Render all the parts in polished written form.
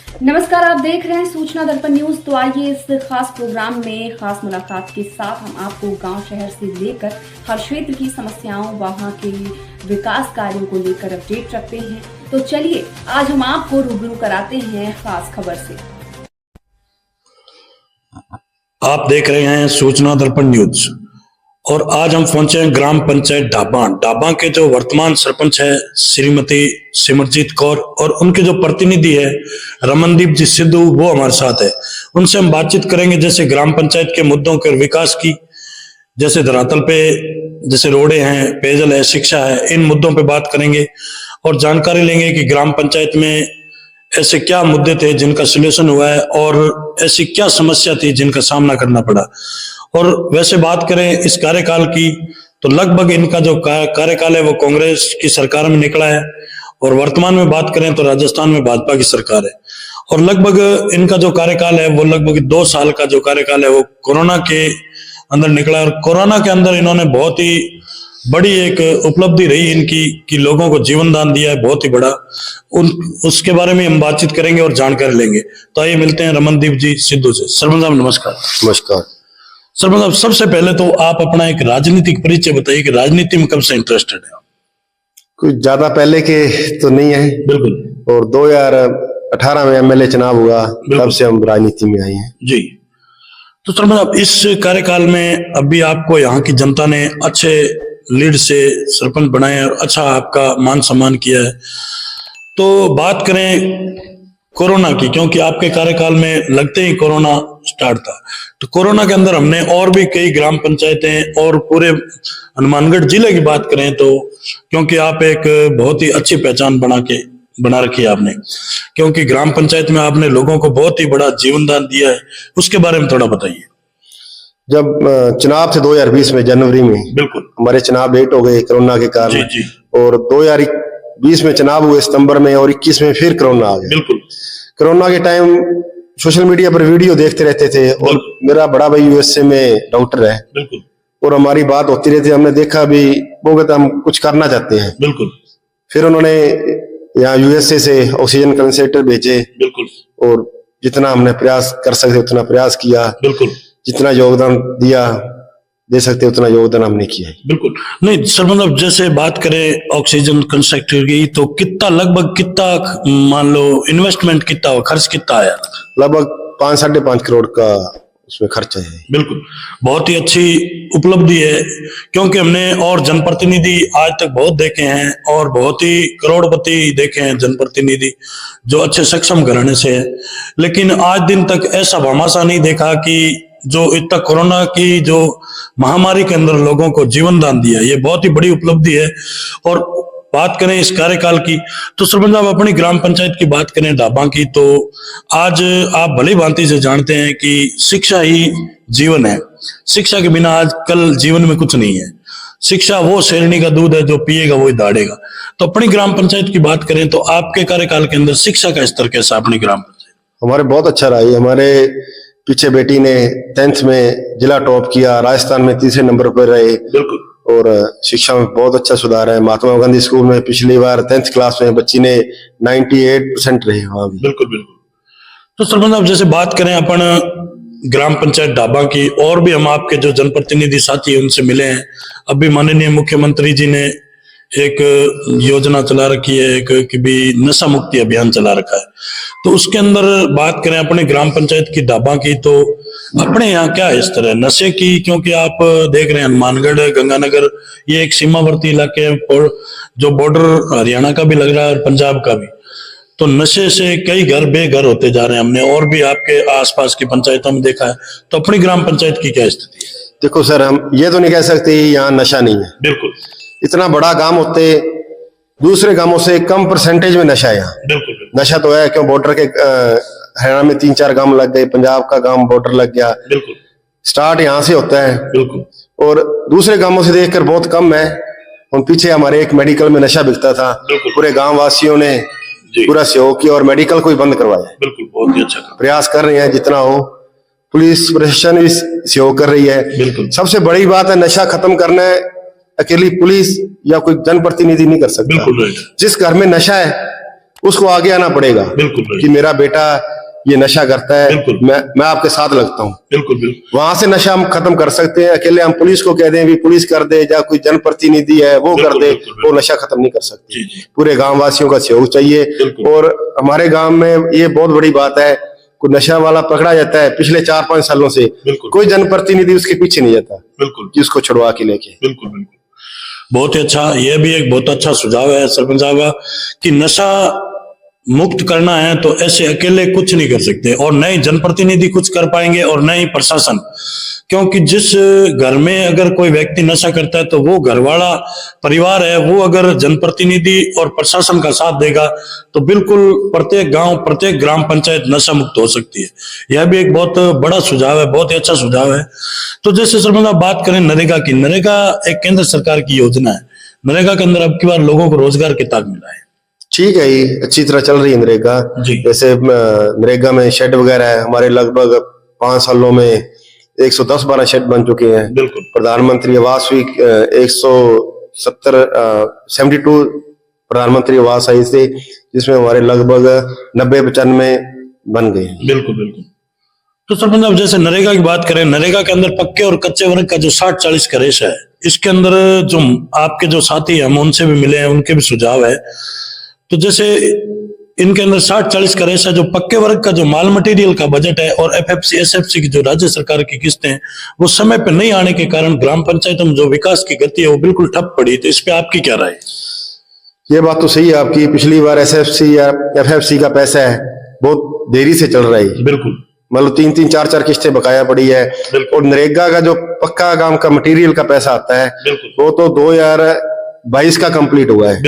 नमस्कार, आप देख रहे हैं सूचना दर्पण न्यूज। तो आइए इस खास प्रोग्राम में खास मुलाकात के साथ हम आपको गांव शहर से लेकर हर क्षेत्र की समस्याओं, वहां के विकास कार्यों को लेकर अपडेट रखते हैं। तो चलिए आज हम आपको रूबरू कराते हैं खास खबर से। आप देख रहे हैं सूचना दर्पण न्यूज और आज हम पहुंचे हैं ग्राम पंचायत डाबा के जो वर्तमान सरपंच है श्रीमती सिमरजीत कौर और उनके जो प्रतिनिधि है रमनदीप जी सिद्धू, वो हमारे साथ है। उनसे हम बातचीत करेंगे जैसे ग्राम पंचायत के मुद्दों के विकास की, जैसे धरातल पे जैसे रोडें हैं, पेयजल है, शिक्षा है, इन मुद्दों पे बात करेंगे और जानकारी लेंगे कि ग्राम पंचायत में ऐसे क्या मुद्दे थे जिनका सलूशन हुआ है और ऐसी क्या समस्या थी जिनका सामना करना पड़ा। और वैसे बात करें इस कार्यकाल की तो लगभग इनका जो कार्यकाल है वो कांग्रेस की सरकार में निकला है और वर्तमान में बात करें तो राजस्थान में भाजपा की सरकार है। और लगभग इनका जो कार्यकाल है वो लगभग 2 साल का जो कार्यकाल है वो कोरोना के अंदर निकला और कोरोना के अंदर इन्होंने बहुत ही बड़ी एक उपलब्धि रही इनकी कि लोगों को जीवन दान दिया है, बहुत ही बड़ा। उसके बारे में हम बातचीत करेंगे और जानकारी लेंगे। तो आइए मिलते हैं रमनदीप जी सिद्धू से। सरपंच साहब नमस्कार। नमस्कार। सरपंच साहब, सबसे पहले तो आप अपना एक राजनीतिक परिचय बताइए कि राजनीति में कब से इंटरेस्टेड है? कुछ ज्यादा पहले के तो नहीं है। बिल्कुल। और 2018 में एमएलए चुनाव हुआ, तब से हम राजनीति में आए हैं जी। तो सरपंच साहब, इस कार्यकाल में अभी आपको यहाँ की जनता ने अच्छे लीड से सरपंच बनाए और अच्छा आपका मान सम्मान किया है। तो बात करें कोरोना की, क्योंकि आपके कार्यकाल में लगते ही कोरोना स्टार्ट था, तो कोरोना के अंदर हमने और भी कई ग्राम पंचायतें और पूरे हनुमानगढ़ जिले की बात करें तो, क्योंकि आप एक बहुत ही अच्छी पहचान बना रखी है आपने, क्योंकि ग्राम पंचायत में आपने लोगों को बहुत ही बड़ा जीवन दान दिया है, उसके बारे में थोड़ा बताइए। जब चुनाव थे 2020 में जनवरी में, बिल्कुल, हमारे चुनाव लेट हो गए कोरोना के कारण। जी जी। और 2020 में चुनाव हुए सितंबर में और 21 में फिर कोरोना आ गया। बिल्कुल। कोरोना के टाइम सोशल मीडिया पर वीडियो देखते रहते थे और मेरा बड़ा भाई यूएसए में डॉक्टर है। बिल्कुल। और हमारी बात होती रहती, हमने देखा भी वो कहते हम कुछ करना चाहते हैं। बिल्कुल। फिर उन्होंने यहाँ यूएसए से ऑक्सीजन कंसेंट्रेटर भेजे। बिल्कुल। और जितना हमने प्रयास कर सकते उतना प्रयास किया। बिल्कुल। जितना योगदान दे सकते उतना योगदान हमने किया है। बिल्कुल। नहीं सर, मतलब जैसे बात करें ऑक्सीजन कंस्ट्रक्टर की तो लगभग कितना मान लो इन्वेस्टमेंट कितना हो, खर्च कितना आया? लगभग 5-5.5 करोड़ का उसमें खर्चा है। बिल्कुल, बहुत ही अच्छी उपलब्धि है, क्योंकि हमने और जनप्रतिनिधि आज तक बहुत देखे हैं और बहुत ही करोड़पति देखे हैं जनप्रतिनिधि जो अच्छे सक्षम घराने से है, लेकिन आज दिन तक ऐसा भामाशाह नहीं देखा कि जो इतना कोरोना की जो महामारी के अंदर लोगों को जीवन दान दिया, ये बहुत ही बड़ी उपलब्धि है। और बात करें इस कार्यकाल की तो सरपंच साहब अपनी ग्राम पंचायत की बात करें डाबा की, तो आज आप भली भांति से जानते हैं कि शिक्षा ही जीवन है। शिक्षा के बिना आज कल जीवन में कुछ नहीं है। शिक्षा वो शेरनी का दूध है, जो पिएगा वही दाढ़ेगा। तो अपनी ग्राम पंचायत की बात करें तो आपके कार्यकाल के अंदर शिक्षा का स्तर कैसा अपनी ग्राम पंचायत? हमारे बहुत अच्छा रहा है। हमारे पीछे बेटी ने 10th में जिला टॉप किया, राजस्थान में 3रे नंबर पर रहे। बिल्कुल। और शिक्षा में बहुत अच्छा सुधार है। महात्मा गांधी स्कूल में पिछली बार 10th क्लास में बच्ची ने 98% रहे वहां भी। बिल्कुल बिल्कुल। तो सरपंच साहब जैसे बात करें अपन ग्राम पंचायत डाबा की, और भी हम आपके जो जनप्रतिनिधि साथी हैं उनसे मिले हैं। अभी माननीय मुख्यमंत्री जी ने एक योजना चला रखी है, एक कि भी नशा मुक्ति अभियान चला रखा है, तो उसके अंदर बात करें अपने ग्राम पंचायत की डाबा की तो अपने यहाँ क्या स्तर है नशे की? क्योंकि आप देख रहे हैं हनुमानगढ़, गंगानगर, ये एक सीमावर्ती इलाके हैं जो बॉर्डर हरियाणा का भी लग रहा है और पंजाब का भी, तो नशे से कई घर बेघर होते जा रहे हैं। हमने और भी आपके आसपास की पंचायतों में देखा है, तो अपनी ग्राम पंचायत की क्या स्थिति है? देखो सर, हम ये तो नहीं कह सकते यहाँ नशा नहीं है। बिल्कुल। इतना बड़ा गांव होते दूसरे गांवों से कम परसेंटेज में नशा है यहाँ। बिल्कुल। नशा तो है, क्यों बॉर्डर के हरियाणा में 3-4 गांव लग गए, पंजाब का गांव बॉर्डर लग गया। बिल्कुल। स्टार्ट यहाँ से होता है। बिल्कुल। और दूसरे गांवों से देखकर बहुत कम है। हम पीछे हमारे एक मेडिकल में नशा बिकता था, पूरे गांव वासियों ने पूरा सहयोग किया और मेडिकल को ही बंद करवाया। बिल्कुल, बहुत ही अच्छा प्रयास कर रहे हैं जितना हो। पुलिस प्रशासन भी सहयोग कर रही है। बिल्कुल। सबसे बड़ी बात है, नशा खत्म करना है अकेली पुलिस या कोई जनप्रतिनिधि नहीं कर सकता। बिल्कुल। जिस घर में नशा है उसको आगे आना पड़ेगा। बिल्कुल कि मेरा बेटा ये नशा करता है, बिल्कुल। मैं आपके साथ लगता हूँ। बिल्कुल। वहां से नशा हम खत्म कर सकते हैं। अकेले हम पुलिस को कह दें भी पुलिस कर दे, या कोई जनप्रतिनिधि है वो कर दे, वो नशा खत्म नहीं कर सकते। पूरे गांव वासियों का सहयोग चाहिए। और हमारे गांव में ये बहुत बड़ी बात है, कोई नशा वाला पकड़ा जाता है पिछले 4-5 सालों से, कोई जनप्रतिनिधि उसके पीछे नहीं जाता कि उसको छुड़वा के लेके। बिल्कुल। बहुत ही अच्छा, यह भी एक बहुत अच्छा सुझाव है सरपंच साहब का कि नशा मुक्त करना है तो ऐसे अकेले कुछ नहीं कर सकते, और न ही जनप्रतिनिधि कुछ कर पाएंगे और न ही प्रशासन, क्योंकि जिस घर में अगर कोई व्यक्ति नशा करता है तो वो घरवाला परिवार है, वो अगर जनप्रतिनिधि और प्रशासन का साथ देगा तो बिल्कुल प्रत्येक गांव, प्रत्येक ग्राम पंचायत नशा मुक्त हो सकती है। यह भी एक बहुत बड़ा सुझाव है, बहुत ही अच्छा सुझाव है। तो जैसे सरपंच आप बात करें नरेगा की, नरेगा एक केंद्र सरकार की योजना है। नरेगा के अंदर अब की बार लोगों को रोजगार की ताक मिला है। ठीक है, ये अच्छी तरह चल रही है नरेगा। जैसे नरेगा में शेड वगैरह है, हमारे लगभग 5 सालों में 110-12 शेड बन चुके हैं। प्रधानमंत्री आवास भी 172 प्रधानमंत्री आवास आई थी, जिसमें हमारे लगभग 90-95 बन गए हैं। बिल्कुल। तो सरपंच साहब जैसे नरेगा की बात करें, नरेगा के अंदर पक्के और कच्चे वर्ग का जो 60-40 का रेशा है, इसके अंदर जो आपके जो साथी हैं, हम उनसे भी मिले हैं, उनके भी सुझाव है। तो जैसे इनके अंदर 60-40 का रेशा, जो पक्के वर्ग का जो माल मटेरियल का बजट है और FFC SFC की जो राज्य सरकार की किस्तें हैं, वो समय पर नहीं आने के कारण ग्राम पंचायतों में जो विकास की गति है वो बिल्कुल ठप पड़ी। तो इस पे आपकी क्या राय है? ये बात तो सही है आपकी। पिछली बार SFC या FFC का पैसा है बहुत देरी से चल रहा है। बिल्कुल। मतलब 3-3, 4-4 किस्तें बकाया पड़ी है। और नरेगा का जो पक्का काम का मटेरियल का पैसा आता है वो तो 2022 का कंप्लीट हुआ है।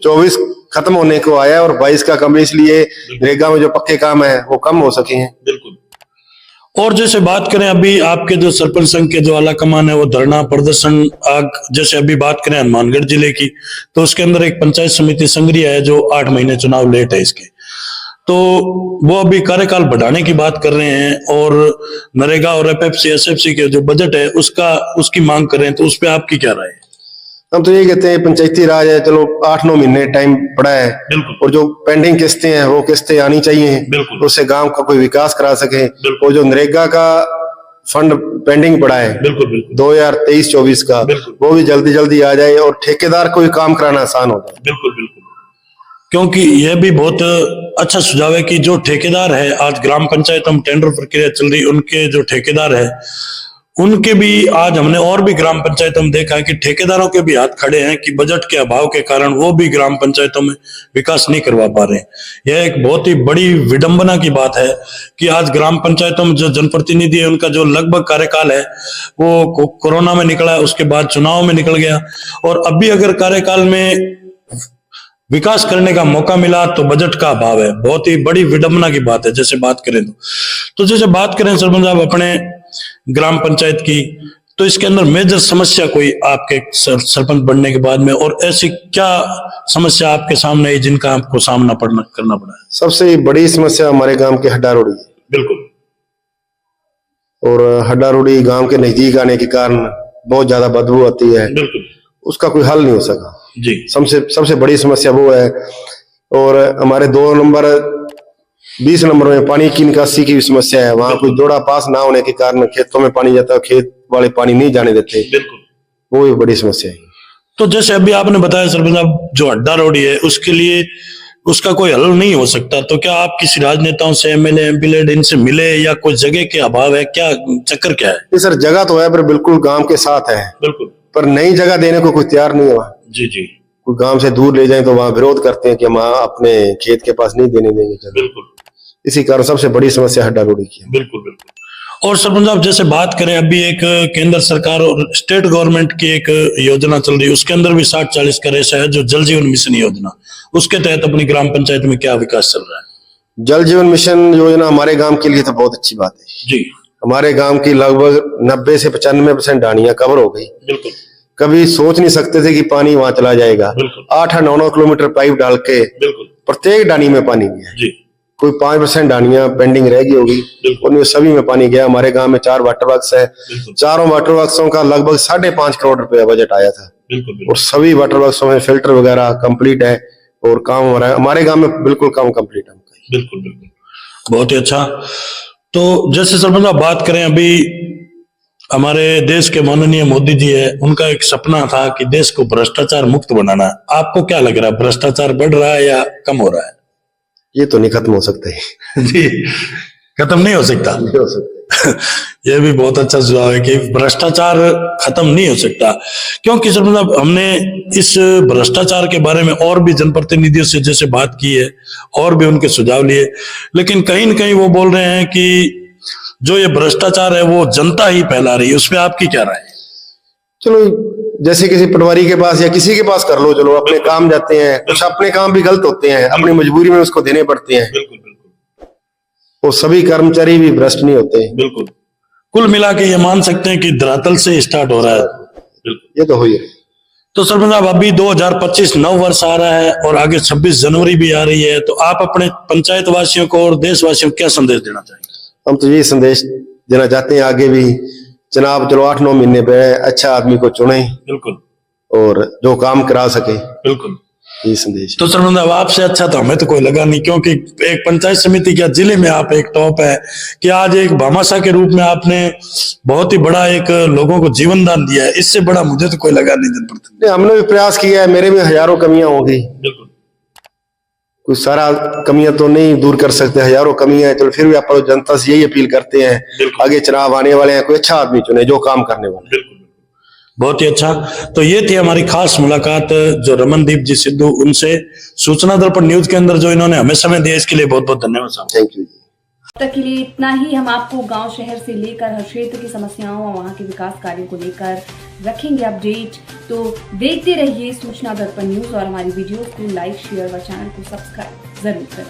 24 खत्म होने को आया और 22 का कम, इसलिए नरेगा में जो पक्के काम है वो कम हो सके हैं। बिल्कुल। और जैसे बात करें अभी आपके जो सरपंच संघ के जो आला कमान है वो धरना प्रदर्शन, आग, जैसे अभी बात करें हनुमानगढ़ जिले की, तो उसके अंदर एक पंचायत समिति संग्रिया है जो 8 महीने चुनाव लेट है इसके, तो वो अभी कार्यकाल बढ़ाने की बात कर रहे हैं और नरेगा और FFC SFC के जो बजट है उसकी मांग कर रहे हैं। तो उस पर आपकी क्या राय है? हम तो ये कहते हैं पंचायती राज है, चलो 8-9 महीने टाइम पड़ा है, और जो पेंडिंग किस्तें हैं वो किस्तें आनी चाहिए, उससे गांव का कोई विकास करा सके। और जो नरेगा का फंड पेंडिंग पड़ा है 2023-24 का, वो भी जल्दी जल्दी आ जाए और ठेकेदार को भी काम कराना आसान हो जाए। बिल्कुल। क्योंकि यह भी बहुत अच्छा सुझाव है कि जो ठेकेदार है, आज ग्राम पंचायत में टेंडर प्रक्रिया चल रही, उनके जो ठेकेदार है उनके भी, आज हमने और भी ग्राम पंचायतों में देखा है कि ठेकेदारों के भी हाथ खड़े हैं कि बजट के अभाव के कारण वो भी ग्राम पंचायतों में विकास नहीं करवा पा रहे हैं। यह एक बहुत ही बड़ी विडंबना की बात है कि आज ग्राम पंचायतों में जो जनप्रतिनिधि है उनका जो लगभग कार्यकाल है वो कोरोना में निकला, उसके बाद चुनाव में निकल गया, और अभी अगर कार्यकाल में विकास करने का मौका मिला तो बजट का अभाव है। बहुत ही बड़ी विडंबना की बात है जैसे बात करें तो जैसे बात करें सरपंच साहब अपने ग्राम पंचायत की, तो इसके अंदर मेजर समस्या कोई आपके सरपंच बनने के बाद में, और ऐसी क्या समस्या आपके सामने है जिनका आपको सामना करना पड़ा है? सबसे बड़ी समस्या हमारे गांव की हड्डा रोड़ी है। बिल्कुल। और हड्डा रोड़ी गांव के नजदीक आने के कारण बहुत ज्यादा बदबू आती है। बिल्कुल। उसका कोई हल नहीं हो सका जी। सबसे बड़ी समस्या वो है। और हमारे 20 नंबर में पानी की निकासी की भी समस्या है। वहां कोई जोड़ा पास ना होने के कारण खेतों में पानी जाता है, खेत वाले पानी नहीं जाने देते। बिल्कुल। वो भी बड़ी समस्या है। तो जैसे अभी आपने बताया सरपंच साहब, जो हड्डा रोड़ी है उसके लिए उसका कोई हल नहीं हो सकता, तो क्या आप किसी राजनेताओं से, MLA MP इनसे मिले, या कोई जगह के अभाव है, क्या चक्कर क्या है? सर जगह तो है पर बिल्कुल गांव के साथ है। बिल्कुल। पर नई जगह देने को कोई तैयार नहीं है। जी। कोई गांव से दूर ले जाए तो वहां विरोध करते हैं कि हम अपने खेत के पास नहीं देने देंगे। बिल्कुल। इसी कारण सबसे बड़ी समस्या हड्डा रोड़ी की है। बिल्कुल। और सरपंच साहब जैसे बात करें, अभी एक केंद्र सरकार और स्टेट गवर्नमेंट की एक योजना चल रही है, उसके अंदर भी 60-40 का रेशा है, जो जल जीवन मिशन योजना, उसके तहत अपनी ग्राम पंचायत में क्या विकास चल रहा है? जल जीवन मिशन योजना हमारे गांव के लिए तो बहुत अच्छी बात है जी। हमारे गांव की लगभग 90 से 95% ढानियां कवर हो गई। बिल्कुल। कभी सोच नहीं सकते थे कि पानी वहां चला जाएगा। 8-9 किलोमीटर पाइप डाल के प्रत्येक डानी में पानी गया जी। कोई 5% डानियां पेंडिंग रह गई होगी, उनमें सभी में पानी गया। हमारे गांव में 4 वाटर वर्क्स है, चारों वाटर वर्क्सों का लगभग 5.5 करोड़ रुपया बजट आया था। और सभी वाटर वर्क्सों में फिल्टर वगैरह कंप्लीट है और काम हमारे गांव में बिल्कुल काम कंप्लीट है। बिल्कुल बिल्कुल, बहुत ही अच्छा। तो जैसे सरपंच साहब बात करें, अभी हमारे देश के माननीय मोदी जी है, उनका एक सपना था कि देश को भ्रष्टाचार मुक्त बनाना। आपको क्या लग रहा है, भ्रष्टाचार बढ़ रहा है या कम हो रहा है? ये तो नहीं खत्म हो सकता है जी, खत्म नहीं हो सकता। नहीं हो सकता। यह भी बहुत अच्छा सुझाव है कि भ्रष्टाचार खत्म नहीं हो सकता, क्योंकि सर मतलब हमने इस भ्रष्टाचार के बारे में और भी जनप्रतिनिधियों से जैसे बात की है और भी उनके सुझाव लिए, लेकिन कहीं न कहीं वो बोल रहे हैं कि जो ये भ्रष्टाचार है वो जनता ही फैला रही है। उसमें आपकी क्या राय है? चलो, जैसे किसी पटवारी के पास या किसी के पास कर लो, चलो अपने काम जाते हैं, कुछ अपने काम भी गलत होते हैं, अपनी मजबूरी में उसको देने पड़ते हैं। बिल्कुल बिल्कुल। वो सभी कर्मचारी भी भ्रष्ट नहीं होते। बिल्कुल, कुल मिला के ये मान सकते हैं कि धरातल से स्टार्ट हो रहा है। ये तो हो ही है। तो सरपंच साहब, अभी 2025 नव वर्ष आ रहा है और आगे 26 जनवरी भी आ रही है, तो आप अपने पंचायत वासियों को और देशवासियों को क्या संदेश देना चाहेंगे? हम तो यही संदेश देना चाहते हैं आगे भी, जनाब चलो 8-9 महीने पे अच्छा आदमी को चुने। बिल्कुल। और जो काम करा सके। बिल्कुल, ये संदेश। तो सरपंच साहब, आपसे अच्छा तो हमें तो कोई लगा नहीं, क्योंकि एक पंचायत समिति क्या जिले में आप एक टॉप है कि आज एक भामाशाह के रूप में आपने बहुत ही बड़ा एक लोगों को जीवन दान दिया है। इससे बड़ा मुझे तो कोई लगा नहीं जनप्रतिनिधि। हमने भी प्रयास किया है, मेरे में हजारों कमियां होंगी। बिल्कुल, कुछ सारा कमियां तो नहीं दूर कर सकते, हजारों कमियां हैं, तो फिर भी आप जनता से यही अपील करते हैं आगे चुनाव आने वाले हैं, कोई अच्छा आदमी चुने जो काम करने वाला। बिल्कुल, बहुत ही अच्छा। तो ये थी हमारी खास मुलाकात जो रमनदीप जी सिद्धू, उनसे सूचना दर्पण न्यूज के अंदर जो इन्होंने हमें समय दिया, इसके लिए बहुत बहुत धन्यवाद साहब। थैंक यू जी। अब तक के लिए इतना ही। हम आपको गांव शहर से लेकर हर क्षेत्र की समस्याओं और वहां के विकास कार्यों को लेकर रखेंगे अपडेट। तो देखते रहिए सूचना दर्पण न्यूज और हमारी वीडियोस को लाइक, शेयर व चैनल को सब्सक्राइब जरूर करें।